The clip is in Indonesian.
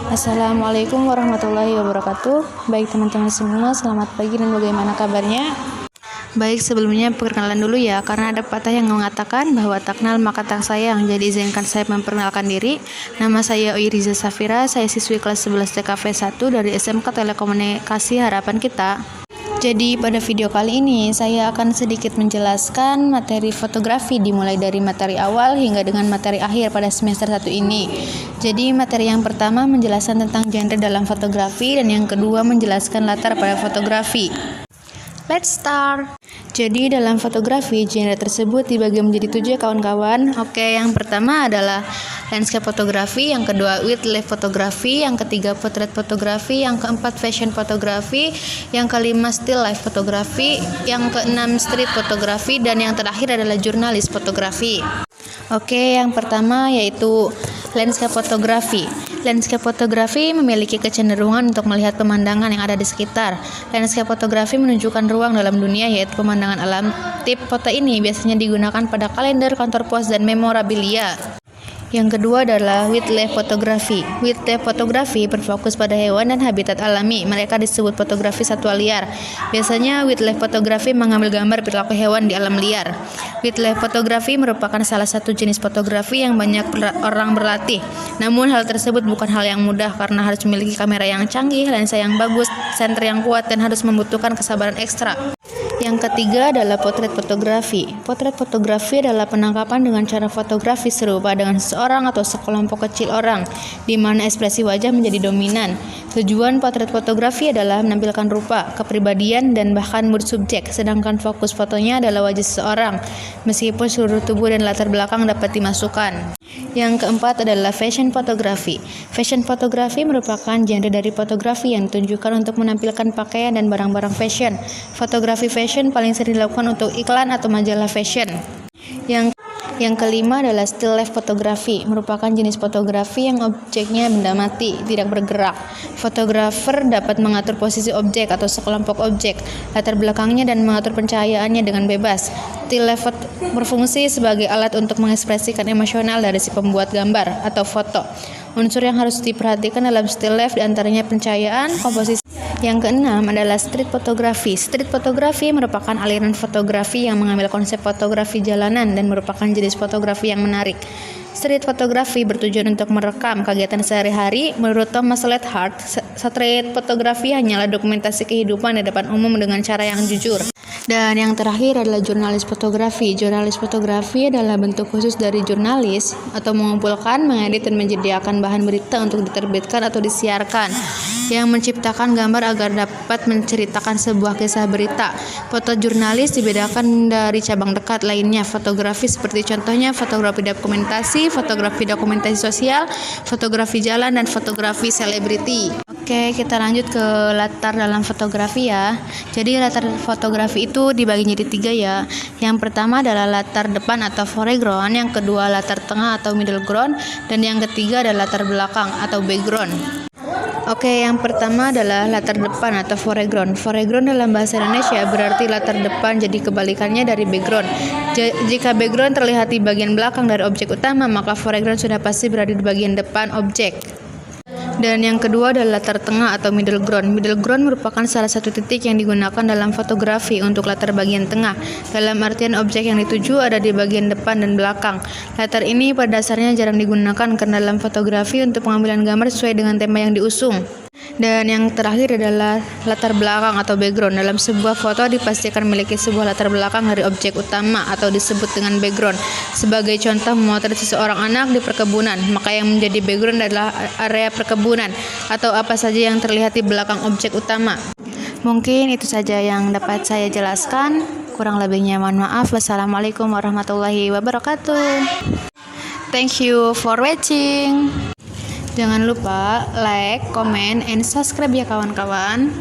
Assalamualaikum warahmatullahi wabarakatuh. Baik teman-teman semua, selamat pagi dan bagaimana kabarnya? Baik, sebelumnya perkenalan dulu ya, karena ada pepatah yang mengatakan bahwa tak kenal maka tak sayang. Jadi izinkan saya memperkenalkan diri. Nama saya Oiriza Safira, saya siswi kelas 11 TKV 1 dari SMK Telekomunikasi Harapan Kita. Jadi pada video kali ini saya akan sedikit menjelaskan materi fotografi dimulai dari materi awal hingga dengan materi akhir pada semester 1 ini. Jadi materi yang pertama menjelaskan tentang genre dalam fotografi dan yang kedua menjelaskan latar pada fotografi. Let's start. Jadi dalam fotografi, genre tersebut dibagi menjadi 7 kawan-kawan. Oke, yang pertama adalah landscape fotografi, yang kedua wildlife fotografi, yang ketiga portrait fotografi, yang keempat fashion fotografi, yang kelima still life fotografi, yang keenam street fotografi, dan yang terakhir adalah jurnalis fotografi. Oke, yang pertama yaitu landscape fotografi. Landscape fotografi memiliki kecenderungan untuk melihat pemandangan yang ada di sekitar. Landscape fotografi menunjukkan ruang dalam dunia, yaitu pemandangan alam. Tip foto ini biasanya digunakan pada kalender, kantor pos, dan memorabilia. Yang kedua adalah wildlife fotografi. Wildlife fotografi berfokus pada hewan dan habitat alami. Mereka disebut fotografi satwa liar. Biasanya wildlife fotografi mengambil gambar perilaku hewan di alam liar. Wildlife fotografi merupakan salah satu jenis fotografi yang banyak orang berlatih. Namun hal tersebut bukan hal yang mudah karena harus memiliki kamera yang canggih, lensa yang bagus, senter yang kuat, dan harus membutuhkan kesabaran ekstra. Yang ketiga adalah potret fotografi. Potret fotografi adalah penangkapan dengan cara fotografi serupa dengan seseorang atau sekelompok kecil orang, di mana ekspresi wajah menjadi dominan. Tujuan potret fotografi adalah menampilkan rupa, kepribadian, dan bahkan mood subjek, sedangkan fokus fotonya adalah wajah seseorang, meskipun seluruh tubuh dan latar belakang dapat dimasukkan. Yang keempat adalah fashion fotografi. Fashion fotografi merupakan genre dari fotografi yang ditunjukkan untuk menampilkan pakaian dan barang-barang fashion. Fotografi fashion paling sering dilakukan untuk iklan atau majalah fashion. Yang kelima adalah still life fotografi, merupakan jenis fotografi yang objeknya benda mati, tidak bergerak. Fotografer dapat mengatur posisi objek atau sekelompok objek, latar belakangnya, dan mengatur pencahayaannya dengan bebas. Still life berfungsi sebagai alat untuk mengekspresikan emosional dari si pembuat gambar atau foto. Unsur yang harus diperhatikan dalam still life diantaranya pencahayaan, komposisi. Yang keenam adalah street fotografi. Street fotografi merupakan aliran fotografi yang mengambil konsep fotografi jalanan dan merupakan jenis fotografi yang menarik. Street fotografi bertujuan untuk merekam kegiatan sehari-hari. Menurut Thomas Lethard, street fotografi hanyalah dokumentasi kehidupan di depan umum dengan cara yang jujur. Dan yang terakhir adalah jurnalis fotografi. Jurnalis fotografi adalah bentuk khusus dari jurnalis atau mengumpulkan, mengedit, dan menyediakan bahan berita untuk diterbitkan atau disiarkan, yang menciptakan gambar agar dapat menceritakan sebuah kisah berita. Foto jurnalis dibedakan dari cabang dekat lainnya, fotografi seperti contohnya fotografi dokumentasi sosial, fotografi jalan, dan fotografi selebriti. Oke, kita lanjut ke latar dalam fotografi ya. Jadi latar fotografi itu dibagi jadi 3 ya. Yang pertama adalah latar depan atau foreground, yang kedua latar tengah atau middle ground, dan yang ketiga adalah latar belakang atau background. Oke, yang pertama adalah latar depan atau foreground. Foreground dalam bahasa Indonesia berarti latar depan, jadi kebalikannya dari background. Jika background terlihat di bagian belakang dari objek utama, maka foreground sudah pasti berada di bagian depan objek. Dan yang kedua adalah latar tengah atau middle ground. Middle ground merupakan salah satu titik yang digunakan dalam fotografi untuk latar bagian tengah. Dalam artian objek yang dituju ada di bagian depan dan belakang. Latar ini pada dasarnya jarang digunakan karena dalam fotografi untuk pengambilan gambar sesuai dengan tema yang diusung. Dan yang terakhir adalah latar belakang atau background. Dalam sebuah foto dipastikan memiliki sebuah latar belakang dari objek utama atau disebut dengan background. Sebagai contoh memotret seseorang anak di perkebunan, maka yang menjadi background adalah area perkebunan atau apa saja yang terlihat di belakang objek utama. Mungkin itu saja yang dapat saya jelaskan. Kurang lebihnya mohon maaf. Wassalamualaikum warahmatullahi wabarakatuh. Thank you for watching. Jangan lupa like, comment, and subscribe ya kawan-kawan.